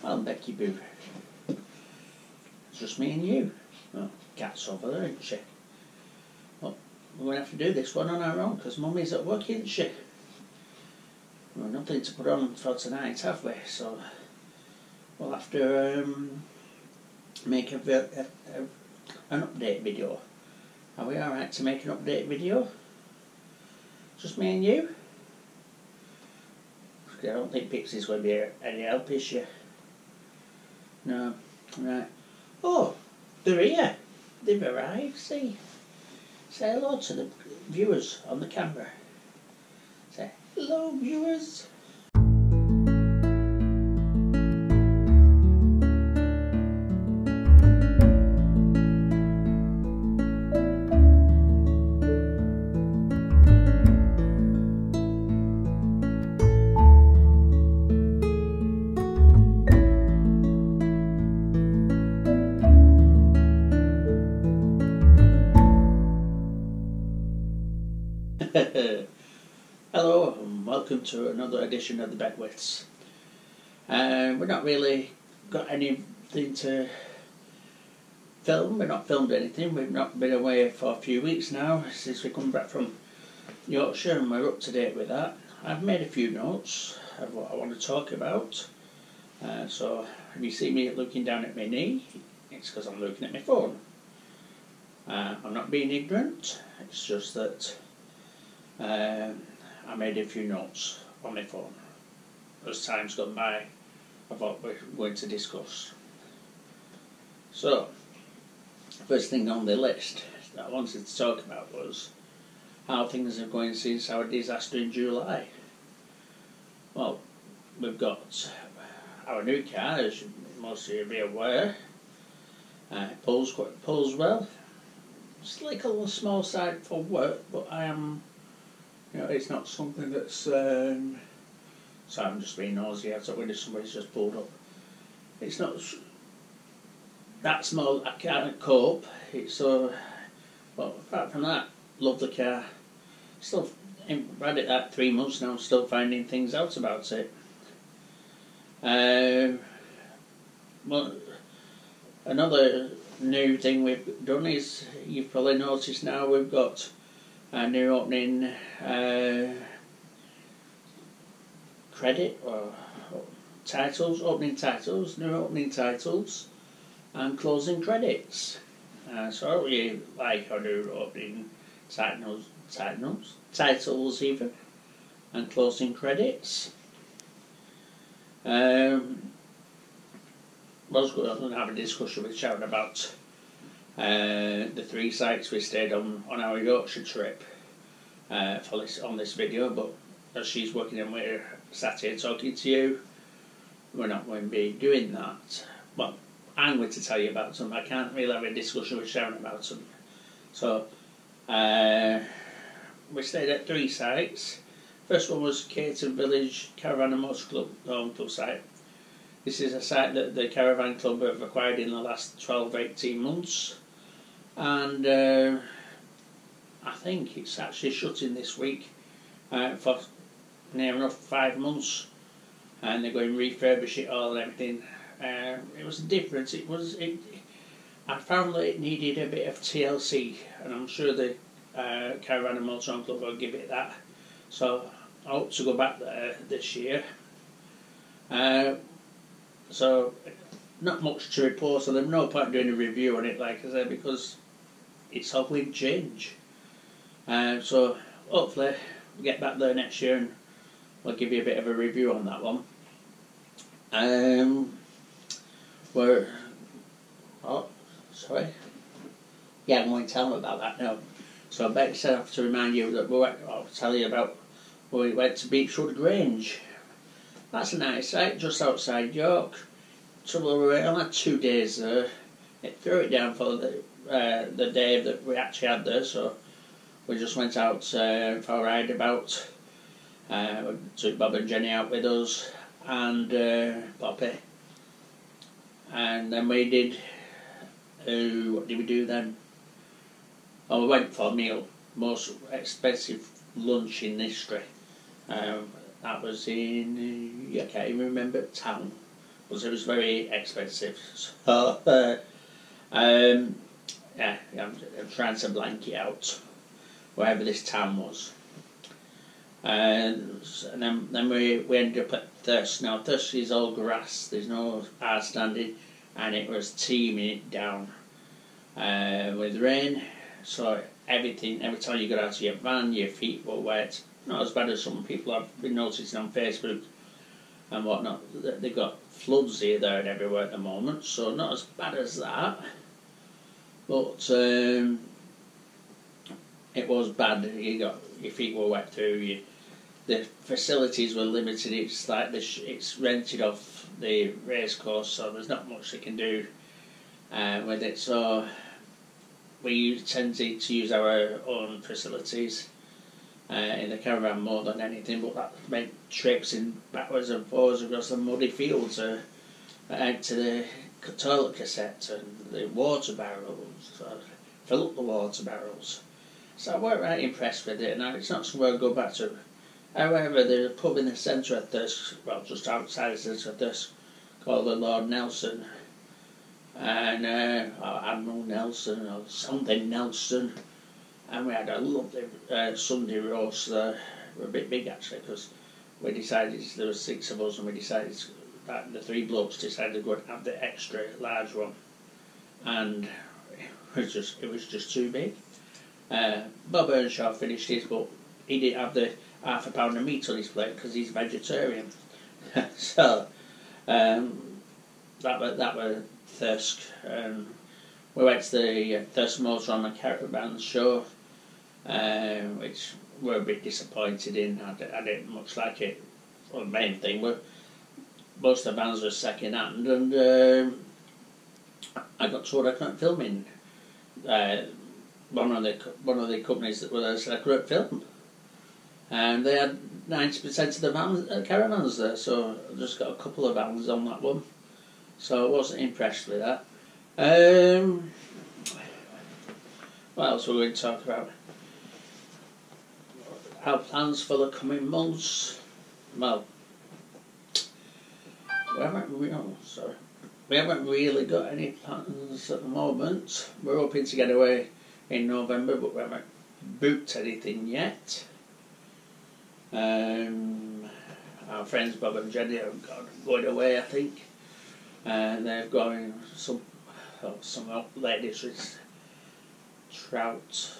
Well, Becky Boo. It's just me and you. Oh, cat's over there, isn't she? Well, we're going to have to do this one on our own because Mummy's at work, isn't she? We've nothing to put on for tonight, have we? So we'll have to make an update video. Are we alright to make an update video? Just me and you? I don't think Pixie's going to be any help, is she? No. Right. Oh, they're here. They've arrived, see? Say hello to the viewers on the camera. Say, hello viewers. Hello and welcome to another edition of the Beckwiths. We've not really got anything to film. We've not filmed anything. We've not been away for a few weeks now since we come back from Yorkshire, and we're up to date with that. I've made a few notes of what I want to talk about. So if you see me looking down at my knee, it's because I'm looking at my phone. I'm not being ignorant. It's just that I made a few notes on my phone as time's gone by of what we're going to discuss. So, first thing on the list that I wanted to talk about was how things are going since our disaster in July. Well, we've got our new car, as most of you will be aware. Pulls well. It's like a little small side for work, but I am, it's not something that's, so I'm just being nosy out the window, somebody's just pulled up. It's not that small, I can't cope. It's but apart from that, love the car. Still, I've had it that 3 months now, still finding things out about it. Well, another new thing we've done is, you've probably noticed now, we've got a new opening credit or titles, new opening titles and closing credits. So we like our new opening titles even, and closing credits. I was going to have a discussion with Sharon about the 3 sites we stayed on our Yorkshire trip on this video, but as she's working and we're sat here talking to you, we're not going to be doing that. Well, I'm going to tell you about them. I can't really have a discussion with Sharon about them. So we stayed at 3 sites. First one was Caton Village Caravan and Motor Club, the home club site. This is a site that the Caravan Club have acquired in the last 12-18 months, and I think it's actually shutting this week for near enough 5 months, and they're going to refurbish it all and everything. It was different. I found that it needed a bit of TLC, and I'm sure the Caravan and Motor Club will give it that. So I hope to go back there this year. So, not much to report on them. No point doing a review on it, like I said, because it's all with change. So, hopefully, we'll get back there next year and we'll give you a bit of a review on that one. Sorry? Yeah, I'm going to tell them about that now. So, Beck said I have to remind you that I'll tell you about we went to Beechwood Grange. That's a nice site, just outside York. Trouble, we only had 2 days there. It threw it down for the day that we actually had there, so we just went out for a ride about. Took Bob and Jenny out with us, and Poppy. And then we did, what did we do then? Oh, we went for a meal, most expensive lunch in history. That was in, I can't even remember, town. because it was very expensive. So yeah, I'm trying to blank it out, wherever this town was. And then we ended up at Thirsk. Now Thirsk is all grass, there's no hard standing, and it was teeming it down with rain. So every time you got out of your van, your feet were wet. Not as bad as some people I've been noticing on Facebook and whatnot. They've got floods here, there and everywhere at the moment, so not as bad as that. But it was bad. Your feet were wet through. The facilities were limited. It's like it's rented off the race course, so there's not much they can do with it. So we tended to use our own facilities in the caravan more than anything. But that meant trips in backwards and forwards across the muddy fields to the toilet cassette and the water barrels. Fill up the water barrels. So I weren't right impressed with it, and it's not somewhere I'd go back to. However, there's a pub in the centre of Thirsk, well, just outside the centre of Thirsk, called the Lord Nelson, and Admiral Nelson, or something Nelson, and we had a lovely Sunday roast there. We were a bit big actually, because we decided, there were 6 of us, and we decided that the 3 blokes decided to go and have the extra large one, and it was just too big. Bob Earnshaw finished his, but he didn't have the half a pound of meat on his plate because he's vegetarian. So that were Thirsk. We went to the Thirsk Motorhome and Caravan show, which we're a bit disappointed in. I didn't much like it. Well, the main thing was most of the vans were second hand, and I got told I couldn't film in one of the companies that were there said I couldn't film, and they had 90% of the caravans there, so I just got a couple of vans on that one, so I wasn't impressed with that. What else were we going to talk about? Our plans for the coming months. Well, we haven't really got any plans at the moment. We're hoping to get away in November, but we haven't booked anything yet. Our friends Bob and Jenny are going away, I think. They're going some ladies with trout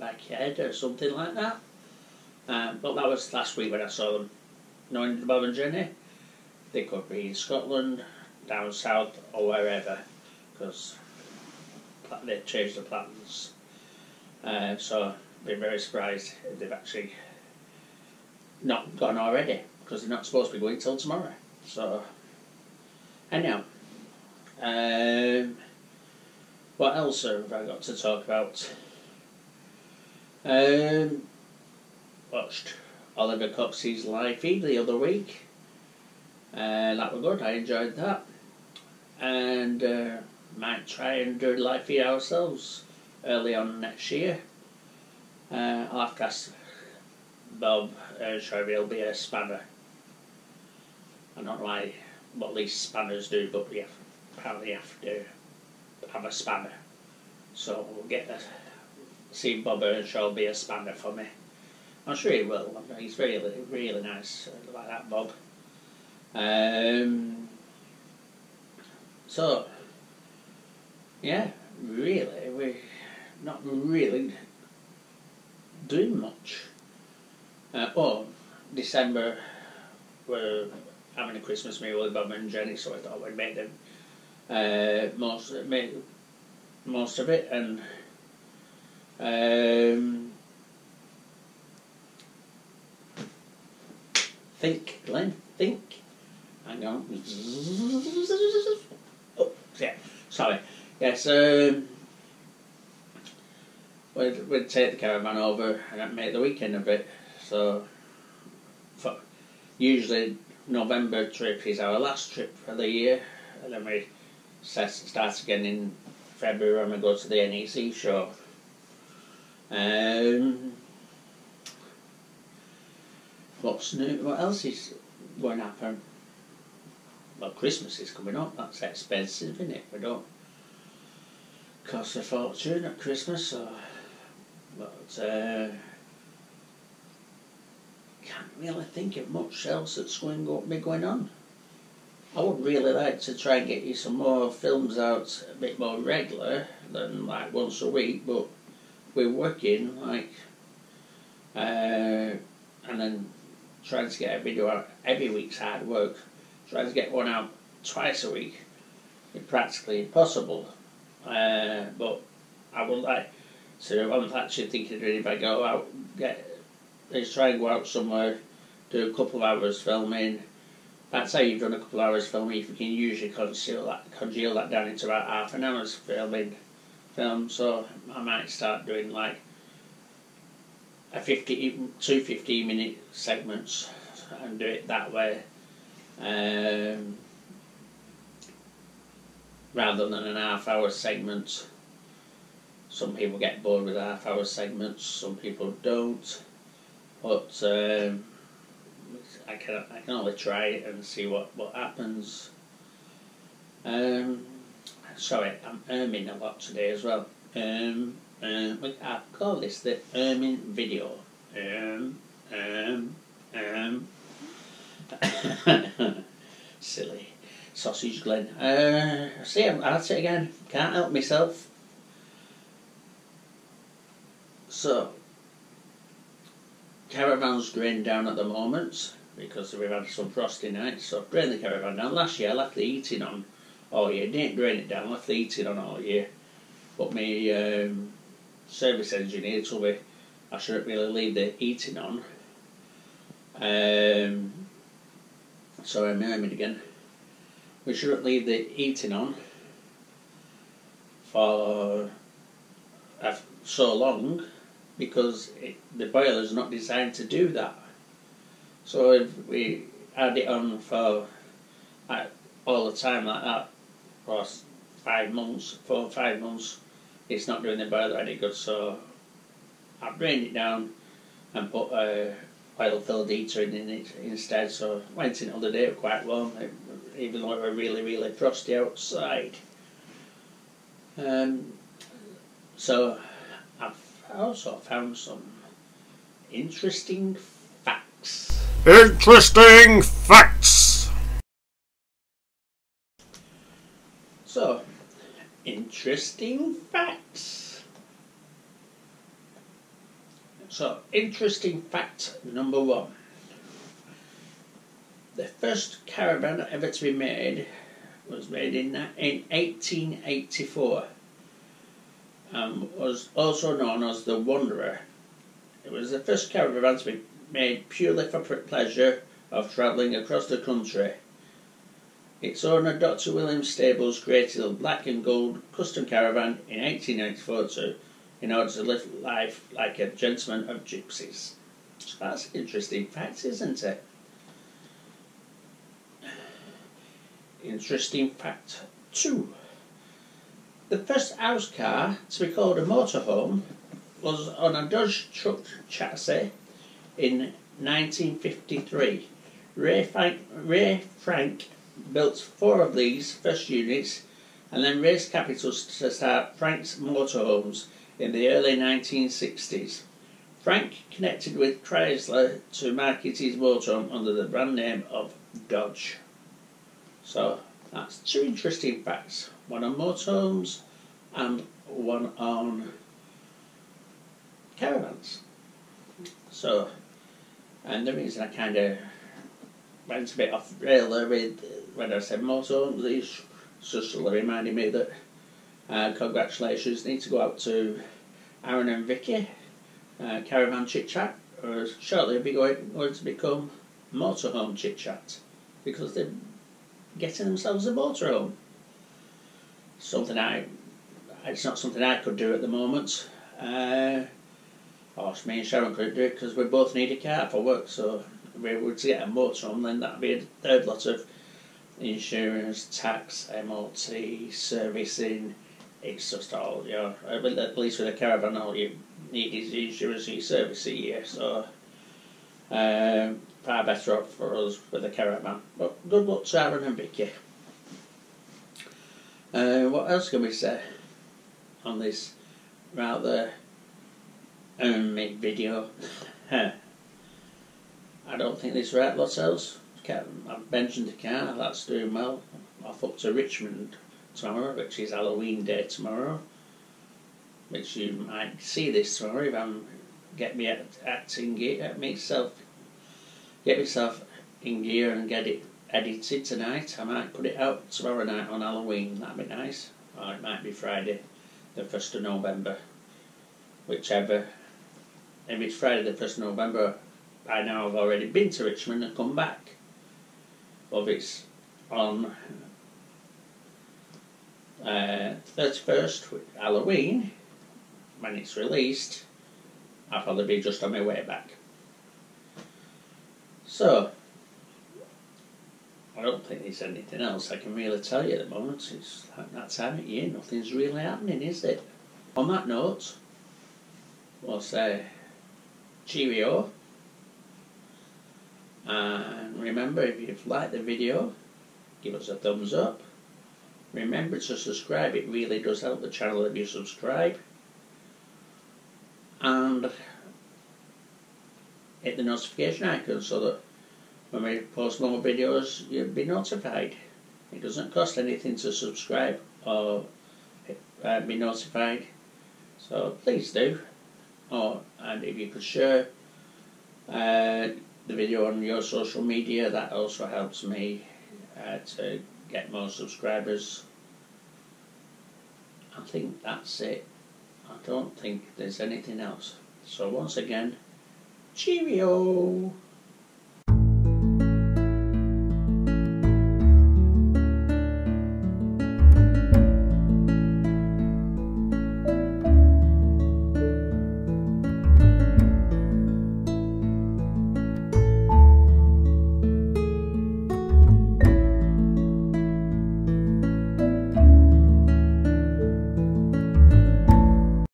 backhead or something like that. But that was last week when I saw them. Knowing Bob and Jenny, they could be in Scotland, down south, or wherever, because they've changed the plans. So I've been very surprised if they've actually not gone already, because they're not supposed to be going till tomorrow. So, anyhow, what else have I got to talk about? Watched Oliver Coxey's live feed the other week. That was good, I enjoyed that. And might try and do a live feed ourselves early on next year. I'll have to ask Bob Earnshaw if he'll be a spanner. I don't know what these spanners do, but apparently you have to have a spanner. So we'll see Bob Earnshaw be a spanner for me. I'm sure he will. He's really, really nice, like that Bob. So, yeah, really, we're not really doing much. December, we're having a Christmas meal with Bob and Jenny, so I thought we'd make them most of it, and think, Glenn, think. Hang on. Oh, yeah, sorry. Yes, we'd take the caravan over and make the weekend of it. So, usually November trip is our last trip for the year, and then we start again in February when we go to the NEC show. What's new? What else is going to happen? well, Christmas is coming up, that's expensive, isn't it? We don't cost a fortune at Christmas, so, but can't really think of much else that's be going on. I would really like to try and get you some more films out a bit more regular than like once a week, but we're working like and then trying to get a video out every week's hard work. Trying to get one out twice a week is practically impossible. But I would like to. I'm actually thinking that if I go out, let's try and go out somewhere, do a couple of hours filming. That's how you've done a couple of hours filming. If you can usually congeal that down into about half an hour's film. So I might start doing like two 15-minute segments and do it that way, rather than an half-hour segment. Some people get bored with half-hour segments, some people don't, but I can only try it and see what happens. Sorry, I'm urmming a lot today as well. I call this the urmming video. Silly sausage Glen. See, I'm at it again. Can't help myself. So, caravan's drained down at the moment because we've had some frosty nights. So I've drained the caravan down. Last year I left the heating on all year. Didn't drain it down, left the heating on all year. But my service engineer told me I shouldn't really leave the heating on. Sorry, I'm murmuring again. We shouldn't leave the heating on for so long because the boiler's not designed to do that. So if we had it on for all the time like that for 5 months, 4 or 5 months, it's not doing the boiler any good. So I drained it down and put a oil-filled heater in it instead. So I went in the other day, it was quite warm, even though it was really, really frosty outside. So I've also found some interesting facts. Interesting facts! So, interesting facts. So, interesting fact number 1. The first caravan ever to be made was made in 1884 and was also known as the Wanderer. It was the first caravan to be made purely for pleasure of travelling across the country. Its owner, Dr. William Stables, created a black and gold custom caravan in 1894 in order to live life like a gentleman of gypsies. So that's an interesting fact, isn't it? Interesting fact 2. The first house car to be called a motorhome was on a Dodge truck chassis in 1953. Ray Frank built 4 of these first units and then raised capital to start Frank's Motorhomes in the early 1960s. Frank connected with Chrysler to market his motorhome under the brand name of Dodge. So that's 2 interesting facts. One on motorhomes and one on caravans. So, and the reason I kind of went a bit off rail there with when I said motorhomes is just reminding me that congratulations need to go out to Aaron and Vicky, Caravan Chit Chat, or shortly be going to become Motorhome Chit Chat because they're getting themselves a motorhome. It's not something I could do at the moment. Or me and Sharon couldn't do it because we both need a car for work. So if we were to get a motorhome, then that'd be a third lot of insurance, tax, MOT, servicing. It's just all, you know, at least with a caravan, all you need is the insurance and your service a year. So far better off for us with the caravan. But good luck to Aaron and Vicky. What else can we say on this rather video? I don't think there's right lots else. I've mentioned the car, that's doing well. Off up to Richmond tomorrow, which is Halloween Day tomorrow. Which you might see this tomorrow if I'm get myself in gear and get it edited tonight. I might put it out tomorrow night on Halloween, that'd be nice. Or it might be Friday, the 1st of November. Whichever. If it's Friday the 1st of November, by now I've already been to Richmond and come back. Or if it's on 31st, Halloween, when it's released, I'll probably be just on my way back. So, I don't think there's anything else I can really tell you at the moment. It's like that time of year, nothing's really happening, is it? On that note, we'll say cheerio. And remember, if you've liked the video, give us a thumbs up. Remember to subscribe, it really does help the channel if you subscribe. And hit the notification icon so that when we post more videos you'll be notified. It doesn't cost anything to subscribe or be notified, so please do. And if you could share the video on your social media, that also helps me to get more subscribers. I think that's it. I don't think there's anything else. So once again, cheerio!